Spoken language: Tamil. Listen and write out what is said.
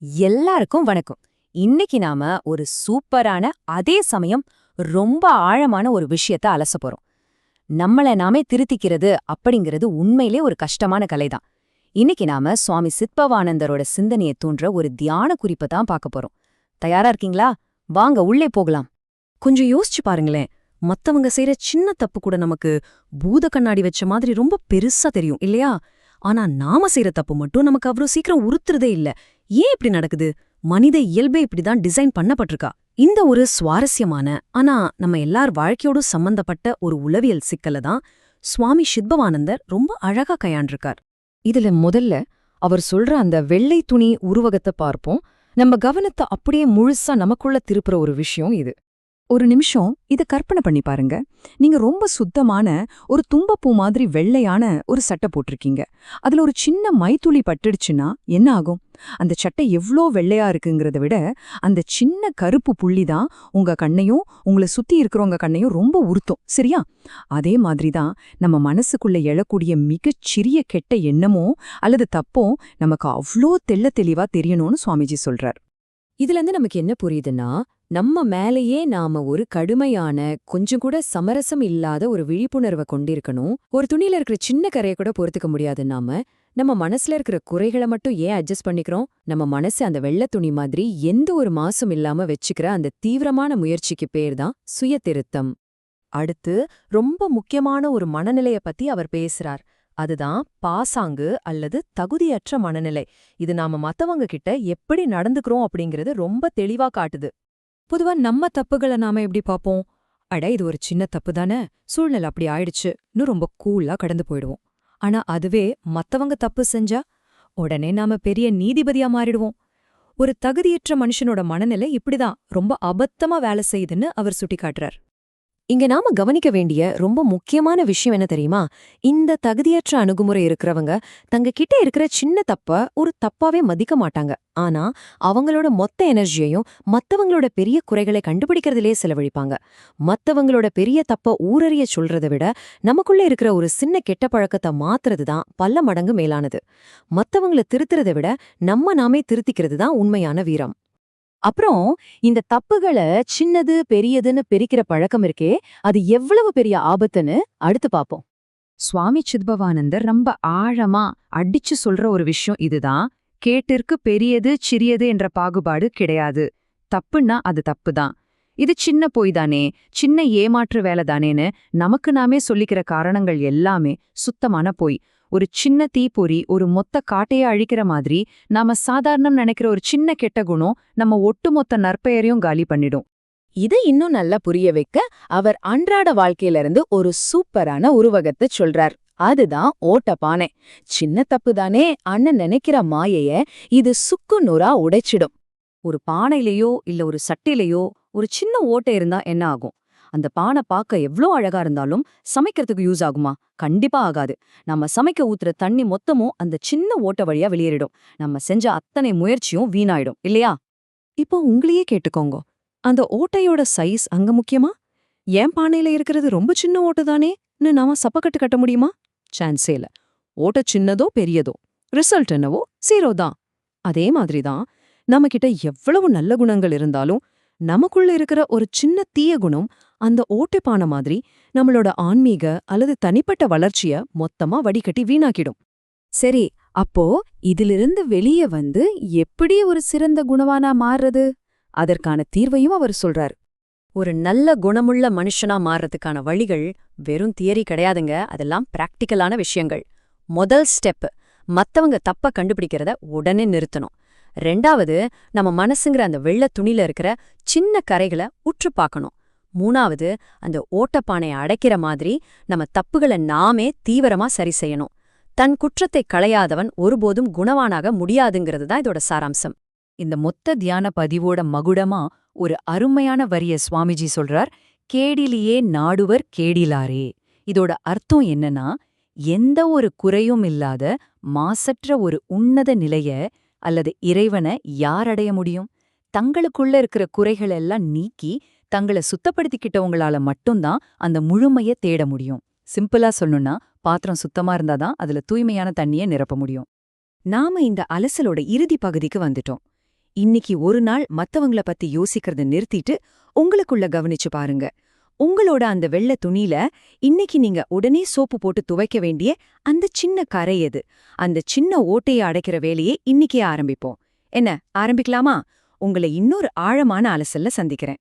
எல்லாருக்கும் வணக்கம். இன்னைக்கு நாம ஒரு சூப்பரான அதே சமயம் ரொம்ப ஆழமான ஒரு விஷயத்த அலச போறோம். நம்மள நாமே திருத்திக்கிறது அப்படிங்கிறது உண்மையிலே ஒரு கஷ்டமான கலைதான். இன்னைக்கு நாம சுவாமி சித்பவானந்தரோட சிந்தனையை தூண்டுற ஒரு தியான குறிப்பை தான் பார்க்க போறோம். தயாரா இருக்கீங்களா? வாங்க உள்ளே போகலாம். கொஞ்சம் யோசிச்சு பாருங்களேன். மத்தவங்க செய்யற சின்ன தப்பு கூட நமக்கு பூத கண்ணாடி வச்ச மாதிரி ரொம்ப பெருசா தெரியும் இல்லையா? ஆனா நாம செய்யற தப்பு மட்டும் நமக்கு அவ்வளவு சீக்கிரம் உறுத்துறதே இல்ல. ஏன் இப்படி நடக்குது? மனித இயல்பே இப்படிதான் டிசைன் பண்ணப்பட்டிருக்கா. இந்த ஒரு சுவாரஸ்யமான ஆனா நம்ம எல்லார் வாழ்க்கையோடும் சம்பந்தப்பட்ட ஒரு உளவியல் சிக்கல தான் சுவாமி சித்பவானந்தர் ரொம்ப அழகா கையாண்டிருக்கார். இதுல முதல்ல அவர் சொல்ற அந்த வெள்ளை துணி உருவகத்தை பார்ப்போம். நம்ம கவனத்தை அப்படியே முழுசா நமக்குள்ள திருப்புற ஒரு விஷயம் இது. ஒரு நிமிஷம் இத கற்பனை பண்ணி பாருங்க. நீங்க ரொம்ப சுத்தமான ஒரு தும்பப்பூ மாதிரி வெள்ளையான ஒரு சட்டை போட்டிருக்கீங்க. அதுல ஒரு சின்ன மைத்துளி பட்டுடுச்சுன்னா என்ன ஆகும்? அந்த சட்டை எவ்ளோ வெள்ளையா இருக்குங்கிறத விட அந்த சின்ன கருப்பு புள்ளி தான் உங்க கண்ணையும் உங்களை சுத்தி இருக்கிறவங்க கண்ணையும் ரொம்ப உறுத்தும், சரியா? அதே மாதிரிதான் நம்ம மனசுக்குள்ள எழக்கூடிய மிகச் சிறிய கெட்ட எண்ணமோ அல்லது தப்போ நமக்கு அவ்ளோ தெளிவா தெரியணும்னு சுவாமிஜி சொல்றார். இதுல இருந்து நமக்கு என்ன புரியுதுன்னா, நம்ம மேலேயே நாம ஒரு கடுமையான கொஞ்சம் கூட சமரசம் இல்லாத ஒரு விழிப்புணர்வை கொண்டிருக்கணும். ஒரு துணியில இருக்கிற சின்ன கரையை கூட பொறுத்துக்க முடியாது நாம. நம்ம மனசுல இருக்கிற குறைகளை மட்டும் ஏன் அட்ஜஸ்ட் பண்ணிக்கிறோம்? நம்ம மனசு அந்த வெள்ளை துணி மாதிரி எந்த ஒரு மாசும் இல்லாம வச்சுக்கிற அந்த தீவிரமான முயற்சிக்கு பேர் தான் சுய திருத்தம். அடுத்து ரொம்ப முக்கியமான ஒரு மனநிலைய பத்தி அவர் பேசுறார். அதுதான் பாசாங்கு அல்லது தகுதியற்ற மனநிலை. இது நாம மத்தவங்க கிட்ட எப்படி நடந்துக்கிறோம் அப்படிங்கறது ரொம்ப தெளிவா காட்டுது. பொதுவா நம்ம தப்புகளை நாம எப்படி பாப்போம்? அட, இது ஒரு சின்ன தப்பு தானே, சூழ்நிலை அப்படி ஆயிடுச்சுன்னு ரொம்ப கூலா கடந்து போயிடுவோம். ஆனா அதுவே மத்தவங்க தப்பு செஞ்சா உடனே நாம பெரிய நீதிபதியா மாறிடுவோம். ஒரு தகுதியற்ற மனுஷனோட மனநிலை இப்படிதான் ரொம்ப அபத்தமா வேலை செய்யுதுன்னு அவர் சுட்டிக்காட்டுறார். இங்க நாம கவனிக்க வேண்டிய ரொம்ப முக்கியமான விஷயம் என்ன தெரியுமா? இந்த தகுதியற்ற அணுகுமுறை இருக்கிறவங்க தங்க கிட்ட இருக்கிற சின்ன தப்ப ஒரு தப்பாவே மதிக்க மாட்டாங்க. ஆனா அவங்களோட மொத்த எனர்ஜியையும் மத்தவங்களோட பெரிய குறைகளை கண்டுபிடிக்கிறதுலே செலவழிப்பாங்க. மத்தவங்களோட பெரிய தப்ப ஊரறிய சொல்றதை விட நமக்குள்ள இருக்கிற ஒரு சின்ன கெட்ட பழக்கத்தை மாத்துறது தான் பல மடங்கு மேலானது. மத்தவங்கள திருத்துறதை விட நம்ம நாமே திருத்திக்கிறது தான் உண்மையான வீரம். அப்புறம் இந்த தப்புகளை சின்னது பெரியதுன்னு பிரிக்கிற பழக்கம் இருக்கே, அது எவ்வளவு பெரிய ஆபத்துன்னு அடுத்து பாப்போம். சுவாமி சித்பவானந்தர் ரொம்ப ஆழமா அடிச்சு சொல்ற ஒரு விஷயம் இதுதான். கேட்டிற்கு பெரியது சிறியது என்ற பாகுபாடு கிடையாது. தப்புன்னா அது தப்புதான். இது சின்ன பொய் தானே, சின்ன ஏமாற்று வேலை தானேன்னு நமக்கு நாமே சொல்லிக்கிற காரணங்கள் எல்லாமே சுத்தமான பொய். ஒரு சின்ன தீப்பொறி ஒரு மொத்த காட்டையே அழிக்கிற மாதிரி நாம சாதாரணம் நினைக்கிற ஒரு சின்ன கெட்ட குணம் நம்ம ஒட்டுமொத்த நற்பெயரையும் காலி பண்ணிடும். இதை இன்னும் நல்லா புரிய வைக்க அவர் அன்றாட வாழ்க்கையில இருந்து ஒரு சூப்பரான உருவகத்தை சொல்றார். அதுதான் ஓட்டப்பானை. சின்ன தப்பு தானே அண்ணன் நினைக்கிற மாயைய இது சுக்கு நூறா உடைச்சிடும். ஒரு பானையிலயோ இல்ல ஒரு சட்டிலையோ ஒரு சின்ன ஓட்டை இருந்தா என்ன ஆகும்? அந்த பானை பார்க்க எவ்ளோ அழகா இருந்தாலும் சமைக்கிறதுக்கு யூஸ் ஆகுமா? கண்டிப்பா ஆகாது. நம்ம சமைக்க ஊத்துற தண்ணி மொத்தமும் அந்த சின்ன ஓட்ட வழியா வெளியேறிடும். நம்ம செஞ்ச அத்தனை முயற்சியும் வீணாயிடும் இல்லையா? இப்போ உங்களையே கேட்டுக்கோங்க. அந்த ஓட்டையோட சைஸ் அங்க முக்கியமா? ஏன் பானையில இருக்கிறது ரொம்ப சின்ன ஓட்டை தானேன்னு நாம சப்பக்கட்டு கட்ட முடியுமா? சான்ஸே இல்ல. ஓட்ட சின்னதோ பெரியதோ ரிசல்ட் என்னவோ 0 தான். அதே மாதிரிதான் நம்ம கிட்ட எவ்வளவு நல்ல குணங்கள் இருந்தாலும் நமக்குள்ள இருக்கிற ஒரு சின்ன தீய குணம் அந்த ஓட்டைப்பானை மாதிரி நம்மளோட ஆன்மீக அல்லது தனிப்பட்ட வளர்ச்சிய மொத்தமா வடிகட்டி வீணாக்கிடும். சரி, அப்போ இதிலிருந்து வெளியே வந்து எப்படி ஒரு சிறந்த குணவானா மாறுறது? அதற்கான தீர்வையும் அவர் சொல்றார். ஒரு நல்ல குணமுள்ள மனுஷனா மாறுறதுக்கான வழிகள் வெறும் தியரி கிடையாதுங்க, அதெல்லாம் பிராக்டிக்கலான விஷயங்கள். முதல் ஸ்டெப், மத்தவங்க தப்ப கண்டுபிடிக்கிறத உடனே நிறுத்தணும். 2வது, நம்ம மனசுங்கிற அந்த வெள்ளை துணியில இருக்கிற சின்ன கரைகளை உற்று பார்க்கணும். 3வது, அந்த ஓட்டப்பானையை அடைக்கிற மாதிரி நம்ம தப்புகளை நாமே தீவிரமா சரி செய்யணும். தன் குற்றத்தை களையாதவன் ஒருபோதும் குணவானாக முடியாதுங்கிறது தான் இதோட சாராம்சம். இந்த மொத்த தியான பதிவோட மகுடமா ஒரு அருமையான வரிய சுவாமிஜி சொல்றார். கேடிலியே நாடுவர் கேடிலாரே. இதோட அர்த்தம் என்னன்னா, எந்த ஒரு குறையும் இல்லாத மாசற்ற ஒரு உன்னத நிலைய அல்லது இறைவனை யார் அடைய முடியும்? தங்களுக்குள்ள இருக்கிற குறைகள் எல்லாம் நீக்கி தங்களை சுத்தப்படுத்திக்கிட்டவங்களால மட்டும்தான் அந்த முழுமைய தேட முடியும். சிம்பிளா சொல்லணும்னா, பாத்திரம் சுத்தமா இருந்தாதான் அதுல தூய்மையான தண்ணியை நிரப்ப முடியும். நாம இந்த அலசலோட இறுதி பகுதிக்கு வந்துட்டோம். இன்னைக்கு ஒரு நாள் மத்தவங்கள பத்தி யோசிக்கிறத நிறுத்திட்டு உங்களுக்குள்ள கவனிச்சு பாருங்க. உங்களோட அந்த வெள்ளை துணியில இன்னைக்கு நீங்க உடனே சோப்பு போட்டு துவைக்க வேண்டிய அந்த சின்ன கரை எது? அந்த சின்ன ஓட்டையை அடைக்கிற வேலையை இன்னைக்கே ஆரம்பிப்போம். என்ன, ஆரம்பிக்கலாமா? உங்களை இன்னொரு ஆழமான அலசல்ல சந்திக்கிறேன்.